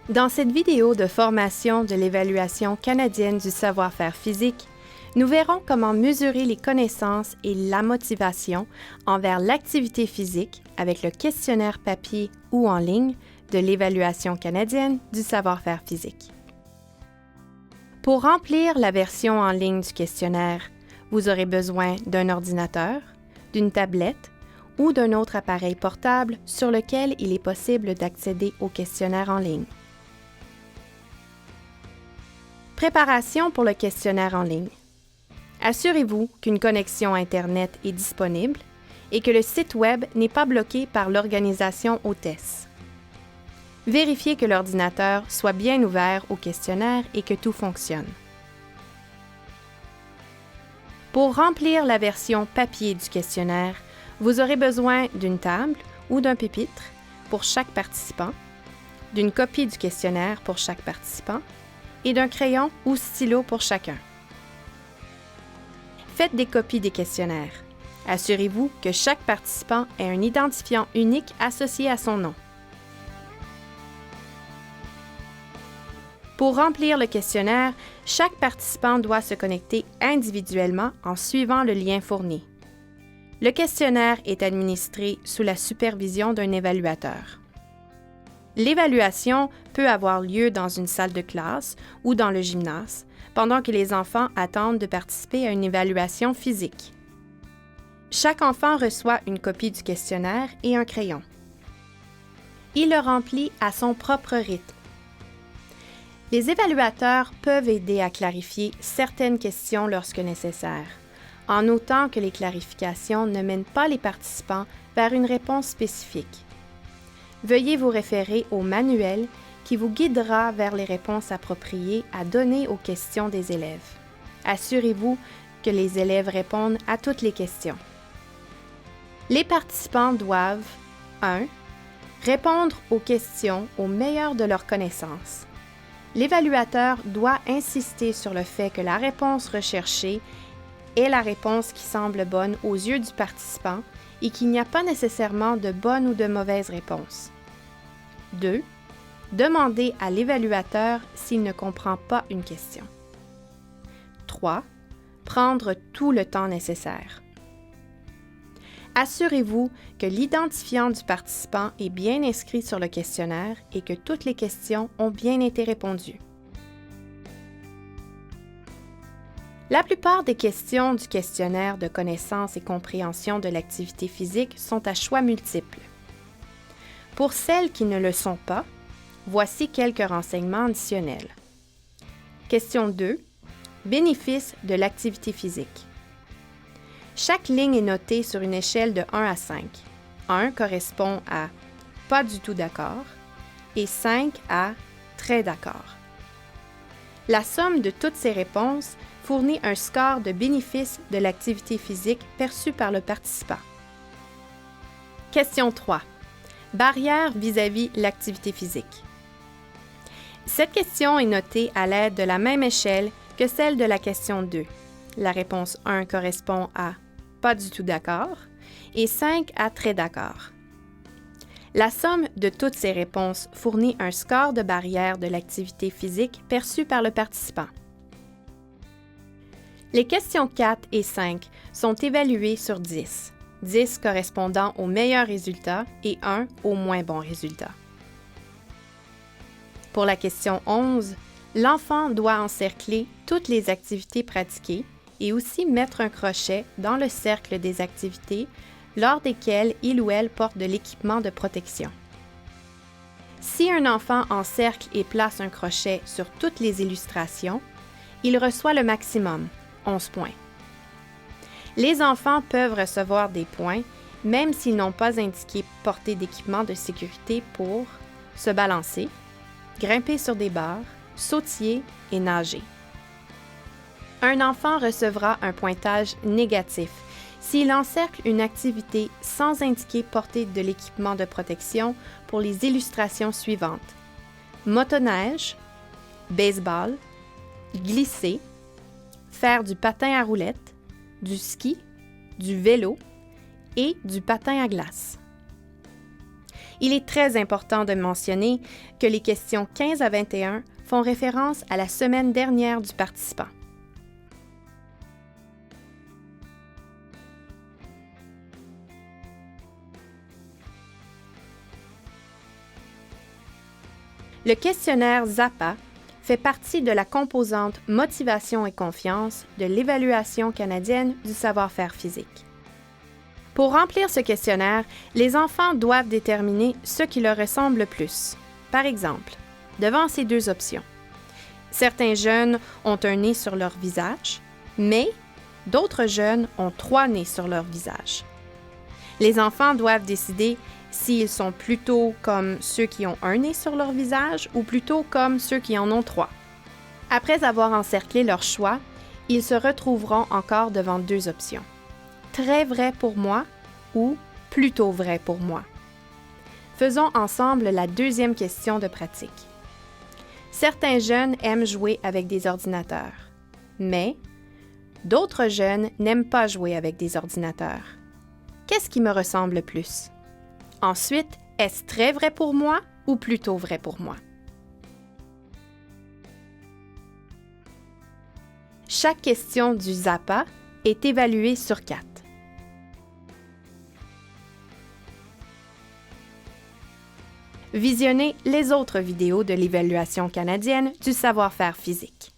Dans cette vidéo de formation de l'Évaluation canadienne du savoir-faire physique, nous verrons comment mesurer les connaissances et la motivation envers l'activité physique avec le questionnaire papier ou en ligne de l'Évaluation canadienne du savoir-faire physique. Pour remplir la version en ligne du questionnaire, vous aurez besoin d'un ordinateur, d'une tablette ou d'un autre appareil portable sur lequel il est possible d'accéder au questionnaire en ligne. Préparation pour le questionnaire en ligne. Assurez-vous qu'une connexion Internet est disponible et que le site Web n'est pas bloqué par l'organisation hôtesse. Vérifiez que l'ordinateur soit bien ouvert au questionnaire et que tout fonctionne. Pour remplir la version papier du questionnaire, vous aurez besoin d'une table ou d'un pupitre pour chaque participant, d'une copie du questionnaire pour chaque participant et d'un crayon ou stylo pour chacun. Faites des copies des questionnaires. Assurez-vous que chaque participant ait un identifiant unique associé à son nom. Pour remplir le questionnaire, chaque participant doit se connecter individuellement en suivant le lien fourni. Le questionnaire est administré sous la supervision d'un évaluateur. L'évaluation peut avoir lieu dans une salle de classe ou dans le gymnase, pendant que les enfants attendent de participer à une évaluation physique. Chaque enfant reçoit une copie du questionnaire et un crayon. Il le remplit à son propre rythme. Les évaluateurs peuvent aider à clarifier certaines questions lorsque nécessaire, en notant que les clarifications ne mènent pas les participants vers une réponse spécifique. Veuillez vous référer au manuel qui vous guidera vers les réponses appropriées à donner aux questions des élèves. Assurez-vous que les élèves répondent à toutes les questions. Les participants doivent 1. Répondre aux questions au meilleur de leurs connaissances. L'évaluateur doit insister sur le fait que la réponse recherchée est la réponse qui semble bonne aux yeux du participant et qu'il n'y a pas nécessairement de bonne ou de mauvaise réponse. 2. Demander à l'évaluateur s'il ne comprend pas une question. 3. Prendre tout le temps nécessaire. Assurez-vous que l'identifiant du participant est bien inscrit sur le questionnaire et que toutes les questions ont bien été répondues. La plupart des questions du questionnaire de connaissance et compréhension de l'activité physique sont à choix multiples. Pour celles qui ne le sont pas, voici quelques renseignements additionnels. Question 2. Bénéfices de l'activité physique. Chaque ligne est notée sur une échelle de 1 à 5. 1 correspond à « pas du tout d'accord » et 5 à « très d'accord ». La somme de toutes ces réponses fournit un score de bénéfice de l'activité physique perçu par le participant. Question 3. Barrières vis-à-vis l'activité physique. Cette question est notée à l'aide de la même échelle que celle de la question 2. La réponse 1 correspond à « pas du tout d'accord » et 5 à « très d'accord ». La somme de toutes ces réponses fournit un score de barrière de l'activité physique perçu par le participant. Les questions 4 et 5 sont évaluées sur 10, 10 correspondant au meilleur résultat et 1 au moins bon résultat. Pour la question 11, l'enfant doit encercler toutes les activités pratiquées et aussi mettre un crochet dans le cercle des activités lors desquelles il ou elle porte de l'équipement de protection. Si un enfant encercle et place un crochet sur toutes les illustrations, il reçoit le maximum, 11 points. Les enfants peuvent recevoir des points même s'ils n'ont pas indiqué porter d'équipement de sécurité pour se balancer, grimper sur des barres, sautiller et nager. Un enfant recevra un pointage négatif s'il encercle une activité sans indiquer porter de l'équipement de protection pour les illustrations suivantes: motoneige, baseball, glisser, faire du patin à roulettes, du ski, du vélo et du patin à glace. Il est très important de mentionner que les questions 15 à 21 font référence à la semaine dernière du participant. Le questionnaire ZAPA fait partie de la composante motivation et confiance de l'Évaluation canadienne du savoir-faire physique. Pour remplir ce questionnaire, les enfants doivent déterminer ce qui leur ressemble le plus. Par exemple, devant ces deux options, certains jeunes ont un nez sur leur visage, mais d'autres jeunes ont 3 nez sur leur visage. Les enfants doivent décider s'ils sont plutôt comme ceux qui ont un nez sur leur visage ou plutôt comme ceux qui en ont 3. Après avoir encerclé leur choix, ils se retrouveront encore devant 2 options. Très vrai pour moi ou plutôt vrai pour moi. Faisons ensemble la deuxième question de pratique. Certains jeunes aiment jouer avec des ordinateurs, mais d'autres jeunes n'aiment pas jouer avec des ordinateurs. Qu'est-ce qui me ressemble le plus? Ensuite, est-ce très vrai pour moi ou plutôt vrai pour moi? Chaque question du ZAPA est évaluée sur 4. Visionnez les autres vidéos de l'Évaluation canadienne du savoir-faire physique.